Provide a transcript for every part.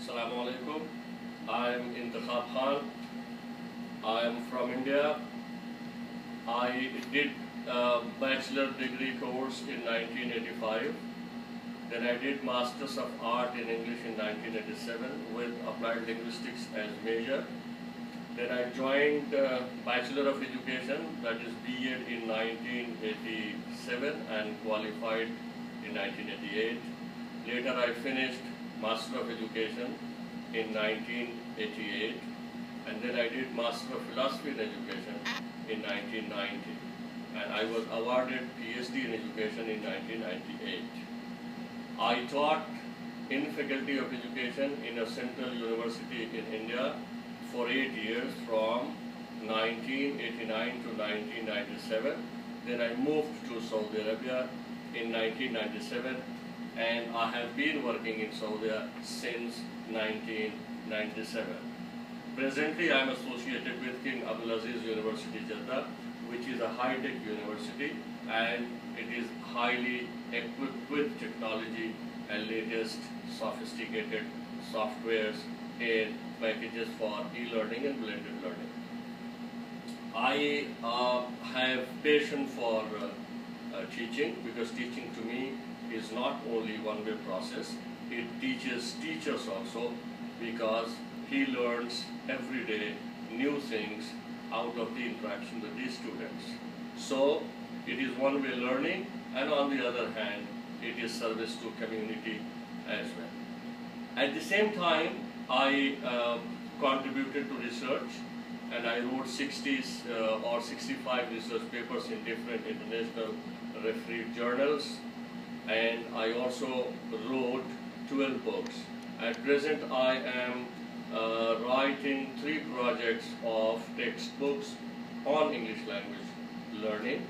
Assalamu alaikum. I am Intikhab Khan. I am from India. I did a bachelor degree course in 1985. Then I did Masters of Art in English in 1987 with Applied Linguistics as major. Then I joined Bachelor of Education, that is B.Ed in 1987 and qualified in 1988. Later I finished Master of Education in 1988 and then I did Master of Philosophy in Education in 1990 and I was awarded PhD in Education in 1998. I taught in Faculty of Education in a central university in India for 8 years from 1989 to 1997. Then I moved to Saudi Arabia in 1997 and I have been working in Saudi since 1997. Presently I am associated with King Abdulaziz University Jeddah, which is a high-tech university and it is highly equipped with technology and latest sophisticated softwares and packages for e-learning and blended learning. I have passion for teaching because teaching to me is not only one-way process, it teaches teachers also because he learns every day new things out of the interaction with these students. So it is one-way learning and on the other hand, it is service to community as well. At the same time, I contributed to research and I wrote 60 or 65 research papers in different international refereed journals and I also wrote 12 books. At present I am writing 3 projects of textbooks on English language learning.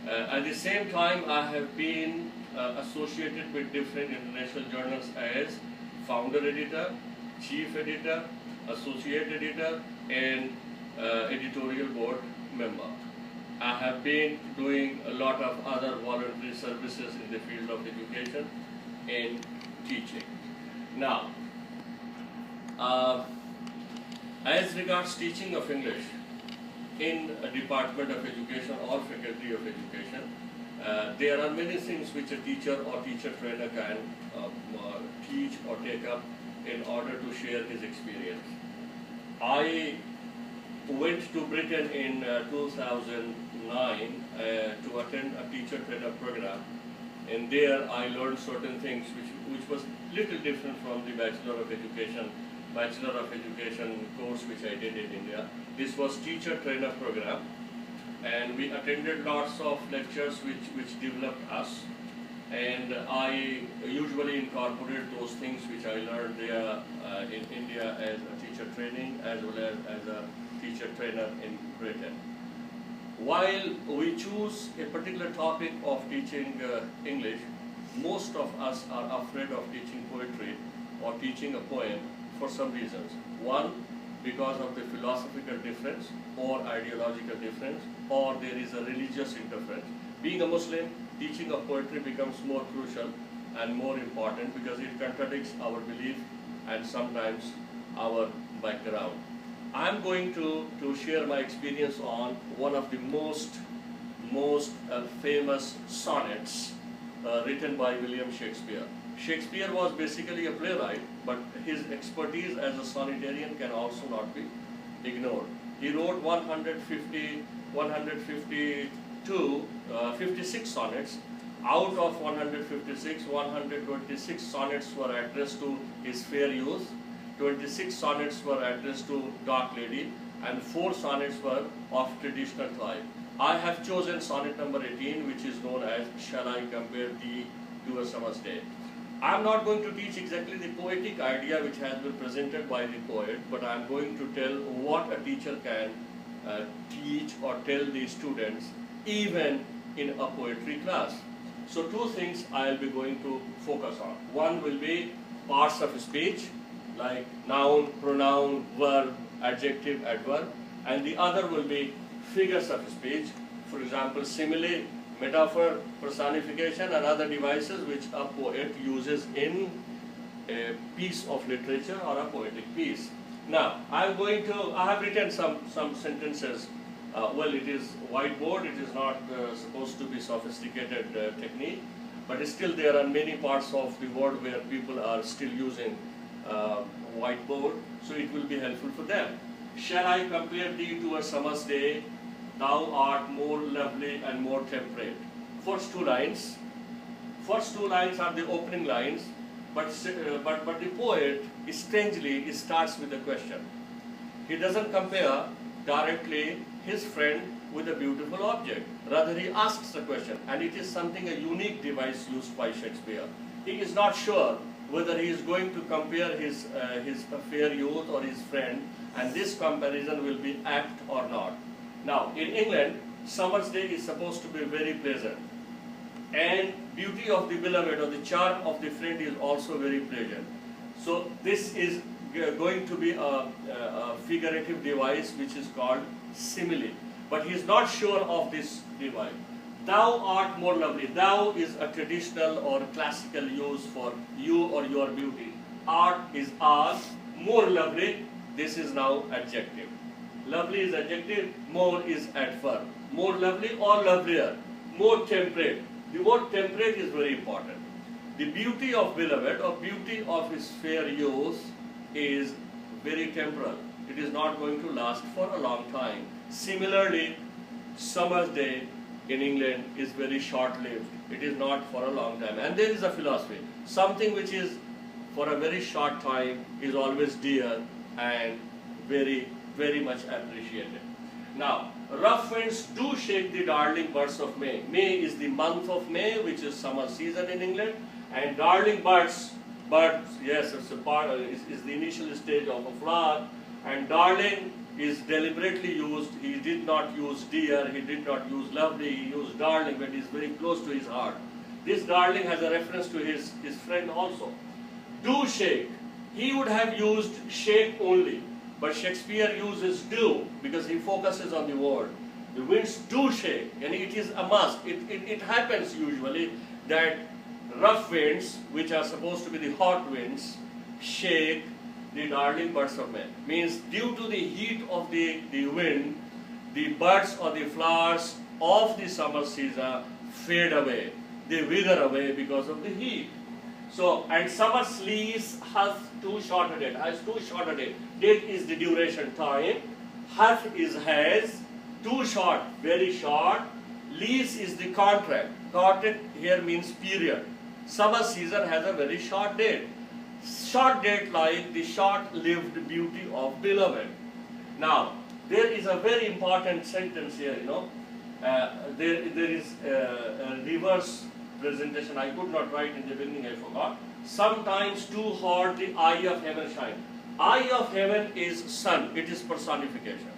At the same time I have been associated with different international journals as founder editor, chief editor, associate editor and editorial board member. I have been doing a lot of other voluntary services in the field of education and teaching. Now, as regards teaching of English in a Department of Education or Faculty of Education, there are many things which a teacher or teacher trainer can teach or take up in order to share his experience. I went to Britain in 2009 to attend a teacher trainer program and there I learned certain things which was little different from the Bachelor of Education course which I did in India. This was teacher trainer program and we attended lots of lectures which developed us and I usually incorporate those things which I learned there in India as a teacher training as well as a teacher trainer in Britain. While we choose a particular topic of teaching English, most of us are afraid of teaching poetry or teaching a poem for some reasons. One, because of the philosophical difference or ideological difference, or there is a religious interference. Being a Muslim, teaching of poetry becomes more crucial and more important because it contradicts our belief and sometimes our background. I'm going to share my experience on one of the most famous sonnets written by William Shakespeare. Shakespeare was basically a playwright, but his expertise as a sonnetarian can also not be ignored. He wrote 56 sonnets. Out of 156, 126 sonnets were addressed to his fair youth, 26 sonnets were addressed to dark lady, and 4 sonnets were of traditional type. I have chosen sonnet number 18, which is known as Shall I Compare Thee to a Summer's Day. I am not going to teach exactly the poetic idea which has been presented by the poet, but I am going to tell what a teacher can teach or tell the students even in a poetry class. So 2 things I will be going to focus on. One will be parts of speech like noun, pronoun, verb, adjective, adverb, and the other will be figures of speech, for example simile, metaphor, personification and other devices which a poet uses in a piece of literature or a poetic piece. Now, I have written some sentences. Well, it is whiteboard, it is not supposed to be sophisticated technique, but still there are many parts of the world where people are still using whiteboard, so it will be helpful for them. Shall I compare thee to a summer's day? Thou art more lovely and more temperate. First two lines are the opening lines, but the poet, strangely, starts with a question. He doesn't compare directly his friend with a beautiful object. Rather, he asks a question, and it is something, a unique device used by Shakespeare. He is not sure whether he is going to compare his fair youth or his friend, and this comparison will be apt or not. Now, in England, summer's day is supposed to be very pleasant, and beauty of the beloved or the charm of the friend is also very pleasant. So this is going to be a figurative device which is called simile. But he is not sure of this device. Thou art more lovely. Thou is a traditional or classical use for you or your beauty. Art is art. More lovely, this is now adjective. Lovely is adjective, more is adverb. More lovely or lovelier. More temperate. The word temperate is very important. The beauty of beloved or beauty of his fair youth is very temporal. It is not going to last for a long time. Similarly, summer's day in England is very short-lived. It is not for a long time. And there is a philosophy. Something which is for a very short time is always dear and very, very much appreciated. Now, rough winds do shake the darling birds of May. May is the month of May, which is summer season in England. And darling birds, yes, it's a part, is the initial stage of a flower. And darling is deliberately used. He did not use dear, he did not use lovely, he used darling, but it is very close to his heart. This darling has a reference to his friend also. Do shake. He would have used shake only, but Shakespeare uses do because he focuses on the word. The winds do shake, and it is a must. It happens usually that rough winds, which are supposed to be the hot winds, shake the darling birds of May. Means due to the heat of the wind, the birds or the flowers of the summer season fade away. They wither away because of the heat. So, and summer's lease has too short a date. Has too short a date. Date is the duration time. Hath is has. Too short, very short. Lease is the contract. Contract here means period. Summer season has a very short date. Short date like the short-lived beauty of beloved. Now, there is a very important sentence here, there is a reverse presentation. I could not write in the beginning, I forgot. Sometimes too hot the eye of heaven shine. Eye of heaven is sun, it is personification.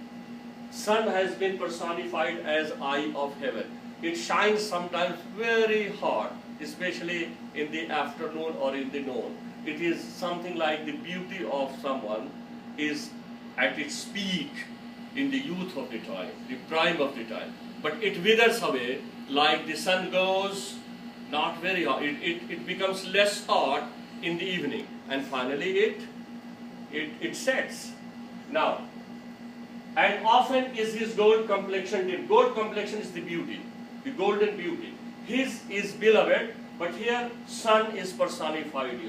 Sun has been personified as eye of heaven. It shines sometimes very hot, especially in the afternoon or in the noon. It is something like the beauty of someone is at its peak in the youth of the time, the prime of the time. But it withers away like the sun goes not very hot. It becomes less hot in the evening, and finally it sets. Now, and often is his gold complexion dim. Gold complexion is the beauty, the golden beauty. His is beloved, but here sun is personified,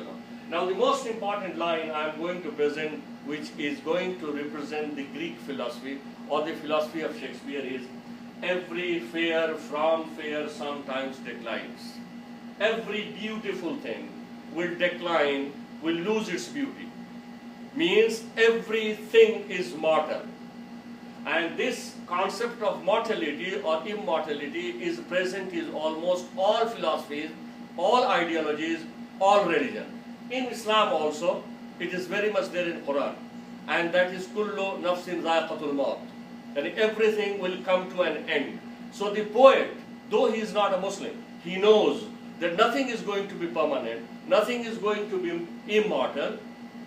Now the most important line I am going to present, which is going to represent the Greek philosophy or the philosophy of Shakespeare, is every fair from fair sometimes declines. Every beautiful thing will decline, will lose its beauty. Means everything is mortal. And this concept of mortality or immortality is present in almost all philosophies, all ideologies, all religion. In Islam also, it is very much there in Quran. And that is kullu nafsin zaiqatul maut. And everything will come to an end. So the poet, though he is not a Muslim, he knows that nothing is going to be permanent, nothing is going to be immortal,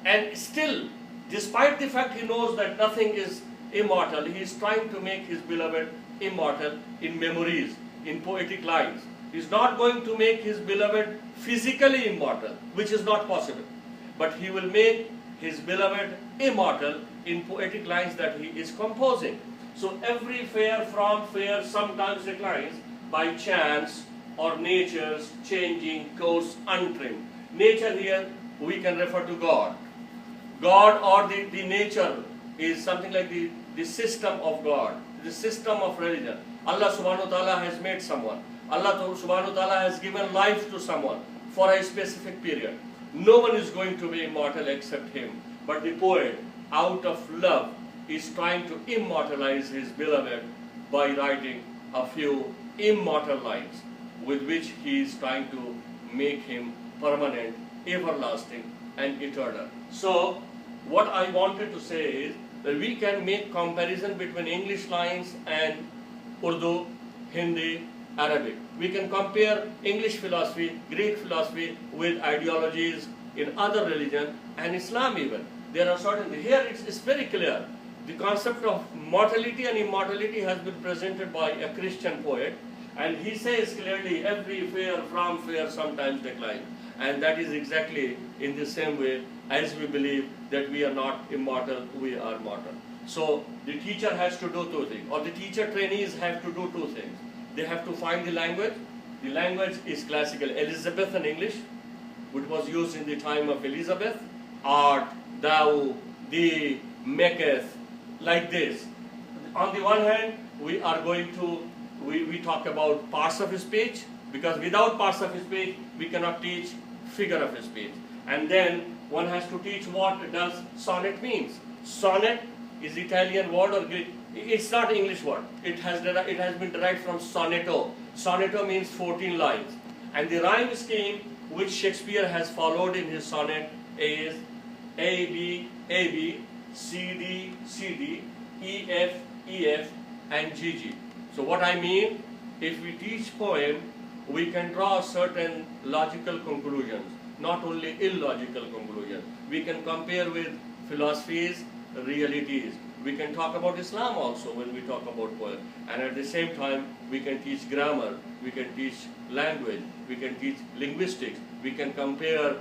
and still, despite the fact he knows that nothing is immortal, he is trying to make his beloved immortal in memories, in poetic lines. He is not going to make his beloved physically immortal, which is not possible. but he will make his beloved immortal in poetic lines that he is composing. So every fair from fair sometimes declines by chance or nature's changing course untrimmed. Nature here we can refer to God. God or the nature is something like the system of God, the system of religion. Allah subhanahu wa ta'ala has made someone. Allah subhanahu wa ta'ala has given life to someone for a specific period. No one is going to be immortal except him. But the poet, out of love, is trying to immortalize his beloved by writing a few immortal lines with which he is trying to make him permanent, everlasting and eternal. So what I wanted to say is that we can make comparison between English lines and Urdu, Hindi, Arabic. We can compare English philosophy, Greek philosophy with ideologies in other religion and Islam even. There are certain, here it's very clear. The concept of mortality and immortality has been presented by a Christian poet, and he says clearly every fair from fair sometimes declines. And that is exactly in the same way as we believe that we are not immortal, we are mortal. So the teacher has to do two things, or the teacher trainees have to do two things. They have to find the language. The language is classical Elizabethan English, which was used in the time of Elizabeth. Art, thou, thee, maketh, like this. On the one hand, we are going to, we talk about parts of speech, because without parts of speech, we cannot teach figure of speech. And then one has to teach what does sonnet means. Sonnet is Italian word or Greek. It's not English word. It has been derived from sonetto. Sonetto means 14 lines. And the rhyme scheme which Shakespeare has followed in his sonnet is A, B, A, B, C, D, C, D, E, F, E, F, and G, G. So what I mean, if we teach poem, we can draw certain logical conclusions, not only illogical conclusions. We can compare with philosophies, realities. We can talk about Islam also when we talk about poem. And at the same time, we can teach grammar, we can teach language, we can teach linguistics, we can compare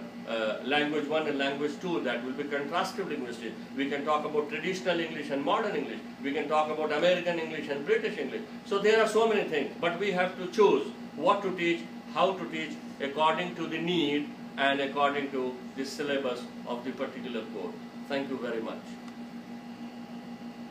language 1 and language 2, that will be contrastive linguistics. We can talk about traditional English and modern English. We can talk about American English and British English. So there are so many things, but we have to choose what to teach, how to teach, according to the need and according to the syllabus of the particular course. Thank you very much.